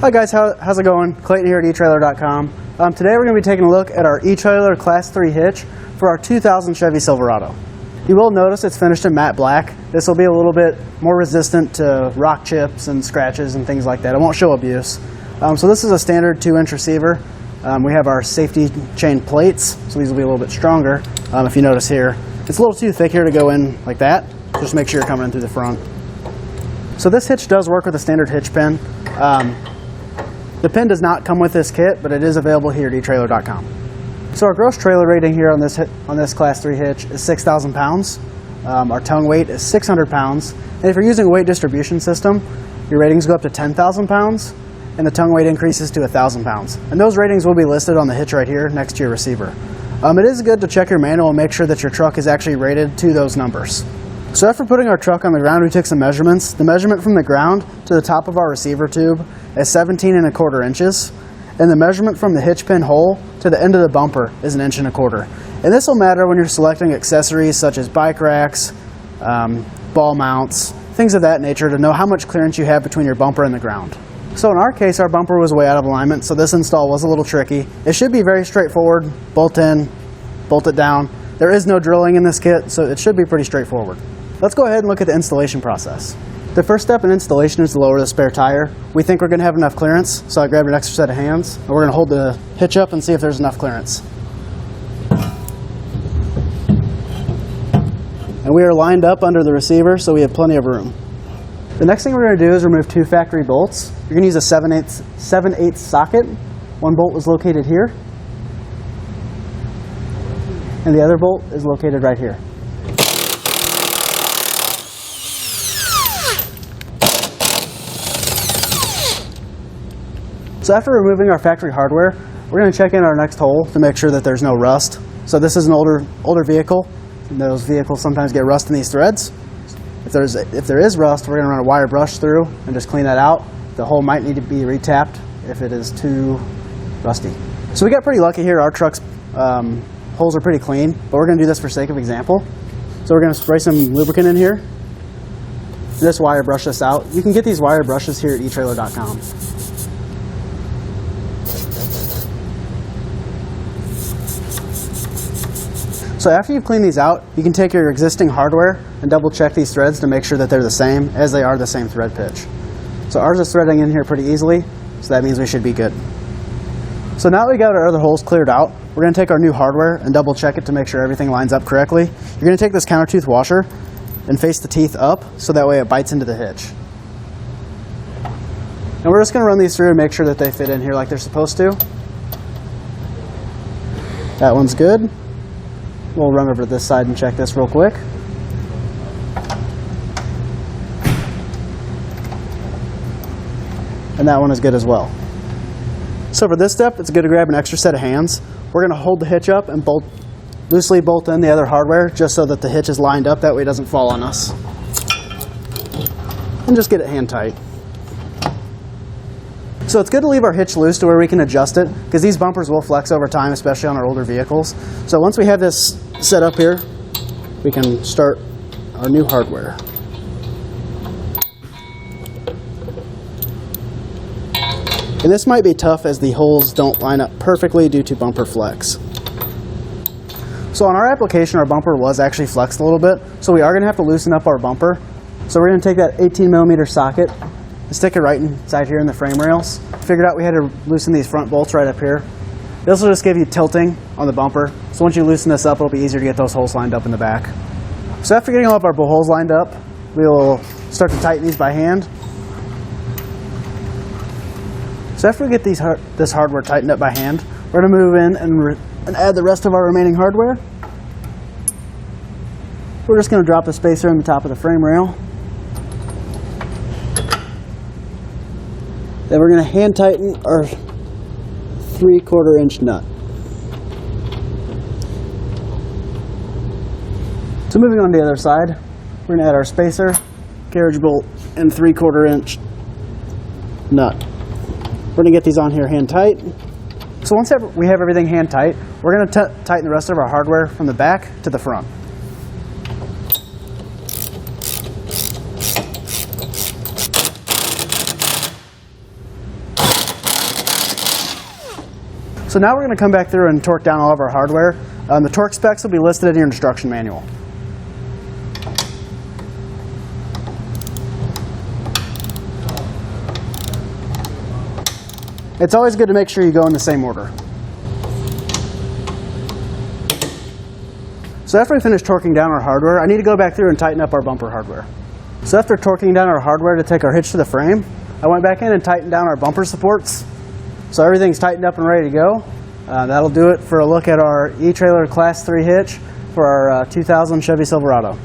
Hi guys, how's it going? Clayton here at etrailer.com. Today we're going to be taking a look at our etrailer Class III Hitch for our 2000 Chevy Silverado. You will notice it's finished in matte black. This will be a little bit more resistant to rock chips and scratches and things like that. It won't show abuse. So this is a standard 2-inch receiver. We have our safety chain plates, so these will be a little bit stronger. If you notice here, it's a little too thick here to go in like that. Just make sure you're coming in through the front. So this hitch does work with a standard hitch pin. The pin does not come with this kit, but it is available here at etrailer.com. So our gross trailer rating here on this Class 3 hitch is 6,000 pounds. Our tongue weight is 600 pounds. And if you're using a weight distribution system, your ratings go up to 10,000 pounds, and the tongue weight increases to 1,000 pounds. And those ratings will be listed on the hitch right here next to your receiver. It is good to check your manual and make sure that your truck is actually rated to those numbers. So after putting our truck on the ground, we took some measurements. The measurement from the ground to the top of our receiver tube is 17¼ inches, and the measurement from the hitch pin hole to the end of the bumper is 1¼ inch. And this will matter when you're selecting accessories such as bike racks, ball mounts, things of that nature, to know how much clearance you have between your bumper and the ground. So in our case, our bumper was way out of alignment, so this install was a little tricky. It should be very straightforward. Bolt in, bolt it down. There is no drilling in this kit, so it should be pretty straightforward. Let's go ahead and look at the installation process. The first step in installation is to lower the spare tire. We think we're going to have enough clearance, so I grabbed an extra set of hands, and we're going to hold the hitch up and see if there's enough clearance. And we are lined up under the receiver, so we have plenty of room. The next thing we're going to do is remove 2 factory bolts. You're going to use a 7/8 socket. One bolt is located here, and the other bolt is located right here. So after removing our factory hardware, we're going to check in our next hole to make sure that there's no rust. So this is an older vehicle, and those vehicles sometimes get rust in these threads. If there is rust, we're going to run a wire brush through and just clean that out. The hole might need to be retapped if it is too rusty. So we got pretty lucky here. Our truck's holes are pretty clean, but we're going to do this for sake of example. So we're going to spray some lubricant in here. Just wire brush this out. You can get these wire brushes here at etrailer.com. So after you've cleaned these out, you can take your existing hardware and double check these threads to make sure that they're the same, as they are the same thread pitch. So ours is threading in here pretty easily, so that means we should be good. So now that we got our other holes cleared out, we're going to take our new hardware and double check it to make sure everything lines up correctly. You're going to take this counter tooth washer and face the teeth up, so that way it bites into the hitch. And we're just going to run these through and make sure that they fit in here like they're supposed to. That one's good. We'll run over to this side and check this real quick. And that one is good as well. So for this step, it's good to grab an extra set of hands. We're going to hold the hitch up and loosely bolt in the other hardware just so that the hitch is lined up, that way it doesn't fall on us. And just get it hand tight. So it's good to leave our hitch loose to where we can adjust it, because these bumpers will flex over time, especially on our older vehicles. So once we have this set up here, we can start our new hardware. And this might be tough as the holes don't line up perfectly due to bumper flex. So on our application, our bumper was actually flexed a little bit, so we are going to have to loosen up our bumper. So we're going to take that 18mm socket and stick it right inside here in the frame rails. Figured out we had to loosen these front bolts right up here. This will just give you tilting on the bumper. So once you loosen this up, it'll be easier to get those holes lined up in the back. So after getting all of our holes lined up, we will start to tighten these by hand. So after we get this hardware tightened up by hand, we're going to move in and add the rest of our remaining hardware. We're just going to drop the spacer in the top of the frame rail. Then we're going to hand tighten our 3/4 inch nut. So moving on to the other side, we're going to add our spacer, carriage bolt, and 3/4 inch nut. We're going to get these on here hand tight. So once we have everything hand tight, we're going to tighten the rest of our hardware from the back to the front. So now we're going to come back through and torque down all of our hardware. The torque specs will be listed in your instruction manual. It's always good to make sure you go in the same order. So after we finish torquing down our hardware, I need to go back through and tighten up our bumper hardware. So after torquing down our hardware to take our hitch to the frame, I went back in and tightened down our bumper supports. So everything's tightened up and ready to go. That'll do it for a look at our eTrailer Class III Hitch for our 2000 Chevy Silverado.